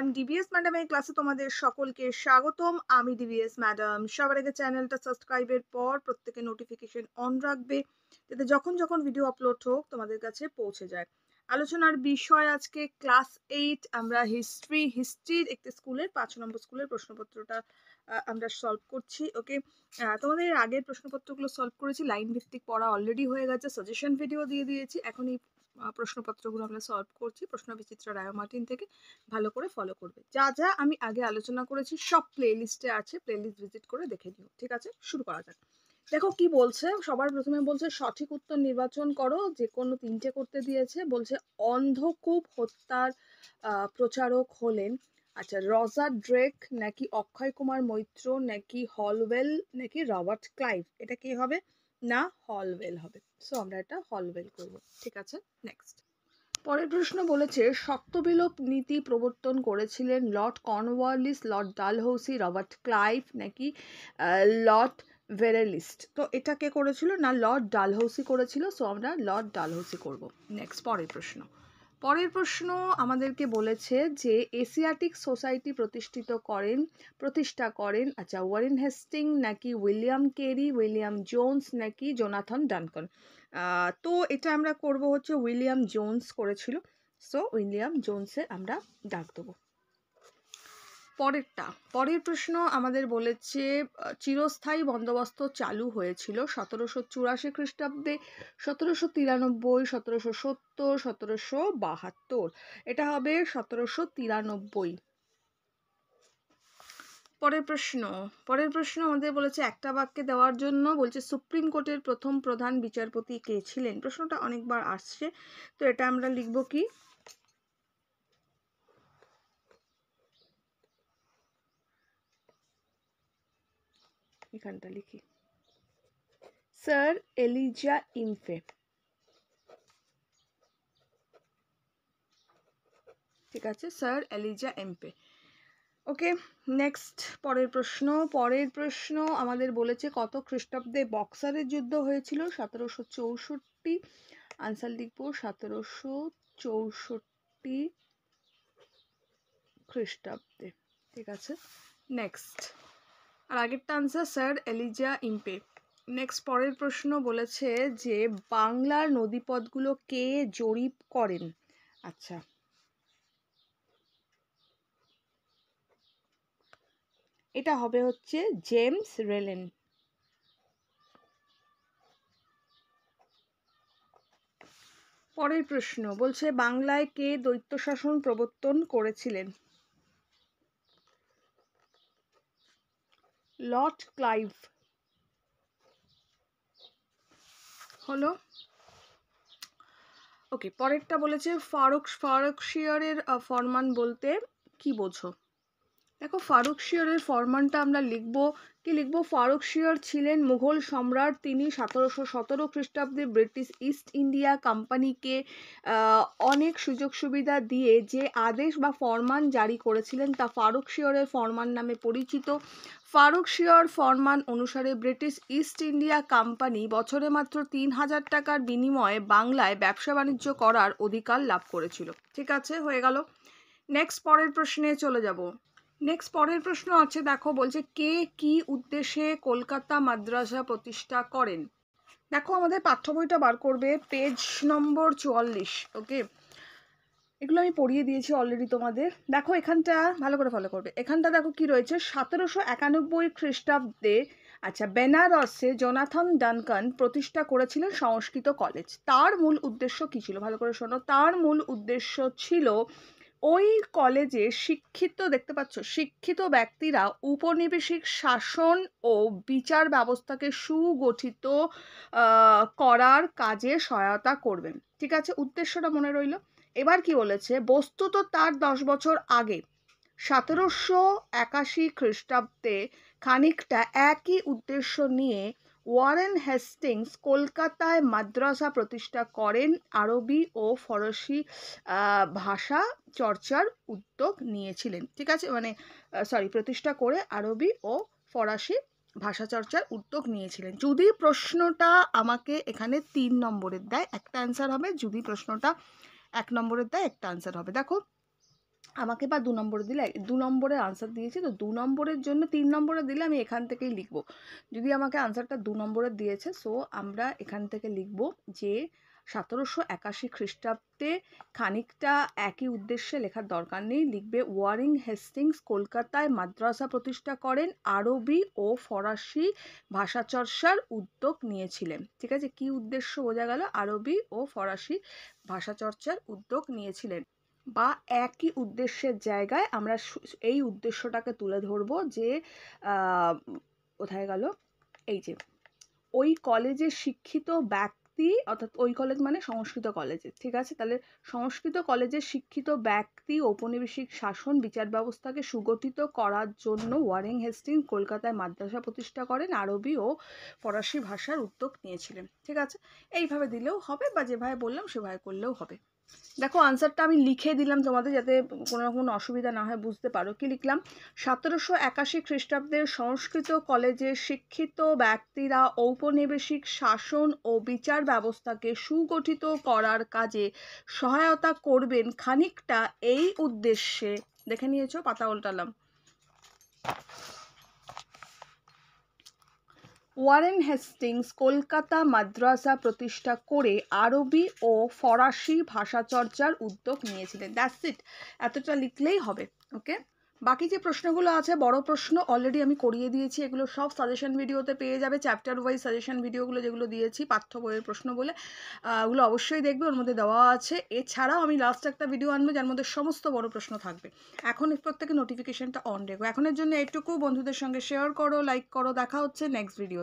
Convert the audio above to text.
Everyone, DVS ম্যাডামের ক্লাসে তোমাদের সকলকে স্বাগতম। আমি ডিভিএস ম্যাডাম। সবার আগে চ্যানেলটা সাবস্ক্রাইবের পর প্রত্যেকে নোটিফিকেশন অন রাখবে, যাতে যখন যখন ভিডিও আপলোড হোক তোমাদের কাছে পৌঁছে যায়। আলোচনার বিষয় আজকে ক্লাস 8, আমরা হিস্ট্রির একটি স্কুলের 5 নম্বর স্কুলের প্রশ্নপত্রটা আমরা সলভ করছি। ওকে, তোমাদের আগের প্রশ্নপত্রগুলো সলভ করেছি, লাইন ভিত্তিক পড়া অলরেডি হয়ে গেছে, সাজেশন ভিডিও দিয়ে দিয়েছি। এখন এই প্রশ্নপত্রগুলো আমরা সলভ করছি প্রশ্ন বিচিত্রা রায় মার্টিন থেকে। ভালো করে ফলো করবে। যা যা আমি আগে আলোচনা করেছি সব প্লে লিস্টে আছে, প্লে লিস্ট ভিজিট করে দেখে নিও। ঠিক আছে, শুরু করা যাক। দেখো কি বলছে। সবার প্রথমে বলছে সঠিক উত্তর নির্বাচন করো, যে কোনো 3টে করতে দিয়েছে। বলছে অন্ধকূপ হত্যার প্রচারক হলেন, আচ্ছা, রজার ড্রেক নাকি অক্ষয় কুমার মৈত্র নাকি হলওয়েল নাকি রবার্ট ক্লাইভ? এটা কি হবে? না, হলওয়েল হবে। সো আমরা এটা হলওয়েল করব। ঠিক আছে, নেক্সট। পরের প্রশ্ন বলেছে সত্যবিলোপ নীতি প্রবর্তন করেছিলেন Lord Cornwallis, Lord Dalhousie, Robert Clive নাকি লর্ড ভেরেলিস্ট? তো এটা কে করেছিল? না, লর্ড ডালহৌসি করেছিল। সো আমরা লর্ড ডালহৌসি করব। নেক্সট, পরের প্রশ্ন আমাদেরকে বলেছে যে এশিয়াটিক সোসাইটি প্রতিষ্ঠা করেন, আচ্ছা, ওয়ারেন হেস্টিং নাকি উইলিয়াম কেরি, উইলিয়াম জোন্স নাকি জোনাথন ডানকান? তো এটা আমরা করব হচ্ছে উইলিয়াম জোন্স করেছিল। সো উইলিয়াম জোন্সে আমরা দাগ দেবো। পরের প্রশ্ন আমাদের বলেছে চিরস্থায়ী বন্দোবস্ত চালু হয়েছিল 1784 খ্রিস্টাব্দে, 1793, 1770, 1772? এটা হবে 1793। পরের প্রশ্ন আমাদের বলেছে একটা বাক্যে দেওয়ার জন্য। বলছে সুপ্রিম কোর্টের প্রথম প্রধান বিচারপতি কে ছিলেন? প্রশ্নটা অনেকবার আসছে, তো এটা আমরা লিখব কি? এখানটা লিখি স্যার এলিজা ইমফে। ঠিক আছে, স্যার এলিজা এমপে। ওকে, নেক্সট, পরের প্রশ্ন আমাদের বলেছে কত খ্রিস্টাব্দে বক্সারের যুদ্ধ হয়েছিল? 1764। আনসার লিখব 1764 খ্রিস্টাব্দে। ঠিক আছে, নেক্সট। আর আগেরটা আনসার স্যার এলিজা ইমপে। নেক্সট, পরের প্রশ্ন বলেছে যে বাংলার নদীপথগুলো কে জরিপ করেন? আচ্ছা, এটা হবে হচ্ছে জেমস রেলেন। পরের প্রশ্ন বলছে বাংলায় কে দ্বৈত শাসন প্রবর্তন করেছিলেন? Lord Clive. হলো। ওকে, পরেরটা বলেছে ফারুকশিয়রের ফরমান বলতে কি বোঝো? দেখো, ফারুকশিয়রের ফরমানটা আমরা লিখবো ফারুকশিয়র ছিলেন মুঘল সম্রাট। তিনি 1717 খ্রিস্টাব্দে ব্রিটিশ ইস্ট ইন্ডিয়া কোম্পানিকে অনেক সুযোগ সুবিধা দিয়ে যে আদেশ বা ফরমান জারি করেছিলেন তা ফারুকশিয়রের ফরমান নামে পরিচিত। ফারুকশিয়র ফরমান অনুসারে ব্রিটিশ ইস্ট ইন্ডিয়া কোম্পানি বছরে মাত্র 3000 টাকার বিনিময়ে বাংলায় ব্যবসা বাণিজ্য করার অধিকার লাভ করেছিল। ঠিক আছে, হয়ে গেল। নেক্সট, পরের প্রশ্নে চলে যাব। পরের প্রশ্ন আছে, দেখো বলছে কে কি উদ্দেশ্যে কলকাতা মাদ্রাসা প্রতিষ্ঠা করেন? দেখো আমাদের পাঠ্য বইটা বার করবে, পেজ নম্বর 44। ওকে, এগুলো আমি পড়িয়ে দিয়েছি অলরেডি তোমাদের। দেখো এখানটা ভালো করে ফলো করবে। এখানটা দেখো কি রয়েছে, 1791 খ্রিস্টাব্দে, আচ্ছা, বেনারসে জোনাথন ডানকান প্রতিষ্ঠা করেছিলেন সংস্কৃত কলেজ। তার মূল উদ্দেশ্য কি ছিল? ভালো করে শোনো। তার মূল উদ্দেশ্য ছিল ওই কলেজে শিক্ষিত ব্যক্তিরা উপনিবেশিক শাসন ও বিচার ব্যবস্থাকে সুগঠিত করার কাজে সহায়তা করবেন। ঠিক আছে, উদ্দেশ্যটা মনে রইল। এবার কি বলেছে, বস্তুত তার 10 বছর আগে 1781 খ্রিস্টাব্দে খানিকটা একই উদ্দেশ্য নিয়ে ওয়ারেন হেস্টিংস কলকাতায় মাদ্রাসা প্রতিষ্ঠা করেন, আরবি ও ফরাসি ভাষা চর্চার উদ্যোগ নিয়েছিলেন। ঠিক আছে, প্রতিষ্ঠা করে আরবি ও ফরাসি ভাষা চর্চার উদ্যোগ নিয়েছিলেন। যদি প্রশ্নটা আমাকে এখানে 3 নম্বরের দেয়, একটা অ্যান্সার হবে। যদি প্রশ্নটা 1 নম্বরের দেয়, একটা অ্যান্সার হবে। দেখো আমাকে বা 2 নম্বরে দিলে 2 নম্বরের আনসার দিয়েছি, তো 2 নম্বরের জন্য 3 নম্বরে দিলে আমি এখান থেকেই লিখব। যদি আমাকে আনসারটা 2 নম্বরের দিয়েছে, সো আমরা এখান থেকে লিখব যে 1781 খ্রিস্টাব্দে, খানিকটা একই উদ্দেশ্যে লেখার দরকার নেই, লিখবে ওয়ারেন হেস্টিংস কলকাতায় মাদ্রাসা প্রতিষ্ঠা করেন, আরবি ও ফরাসি ভাষা চর্চার উদ্যোগ নিয়েছিলেন। ঠিক আছে, কি উদ্দেশ্য বোঝা গেল, আরবি ও ফরাসি ভাষা চর্চার উদ্যোগ নিয়েছিলেন। বা একই উদ্দেশ্যের জায়গায় আমরা এই উদ্দেশ্যটাকে তুলে ধরবো যে কোথায় গেল, এই যে ওই কলেজে শিক্ষিত ব্যক্তি, অর্থাৎ ওই কলেজ মানে সংস্কৃত কলেজে, ঠিক আছে, তাহলে সংস্কৃত কলেজের শিক্ষিত ব্যক্তি ঔপনিবেশিক শাসন বিচার ব্যবস্থাকে সুগঠিত করার জন্য ওয়ারেন হেস্টিংস কলকাতায় মাদ্রাসা প্রতিষ্ঠা করেন, আরবি ও ফরাসি ভাষার উদ্যোগ নিয়েছিলেন। ঠিক আছে, এইভাবে দিলেও হবে বা যেভাবে বললাম সেভাবে করলেও হবে। দেখো আনসারটা আমি লিখে দিলাম তোমাদের, যাতে কোনো রকম অসুবিধা না হয়, বুঝতে পারো। কি লিখলাম, 1781 খ্রিস্টাব্দের সংস্কৃত কলেজের শিক্ষিত ব্যক্তিরা ঔপনিবেশিক শাসন ও বিচার ব্যবস্থাকে সুগঠিত করার কাজে সহায়তা করবেন, খানিকটা এই উদ্দেশ্যে, দেখে নিয়েছো, পাতা উল্টালাম, ওয়ারেন হেস্টিংস কলকাতা মাদ্রাসা প্রতিষ্ঠা করে আরবি ও ফরাসি ভাষা চর্চার উদ্যোগ নিয়েছিলেন। দ্যাটস ইট, এতটা লিখলেই হবে। ওকে, বাকি যে প্রশ্নগুলো আছে বড় প্রশ্ন অলরেডি আমি করিয়ে দিয়েছি, এগুলো সব সাজেশন ভিডিওতে পেয়ে যাবে, চ্যাপ্টার ওয়াইজ সাজেশন ভিডিওগুলো যেগুলো দিয়েছি পাঠ্য বইয়ের প্রশ্ন বলে, ওগুলো অবশ্যই দেখবে, ওর মধ্যে দেওয়া আছে। এছাড়াও আমি লাস্ট একটা ভিডিও আনবো যার মধ্যে সমস্ত বড় প্রশ্ন থাকবে। এখন প্রত্যেকে নোটিফিকেশনটা অন রেখো। এখনের জন্য এটুকু, বন্ধুদের সঙ্গে শেয়ার করো, লাইক করো, দেখা হচ্ছে নেক্সট ভিডিও।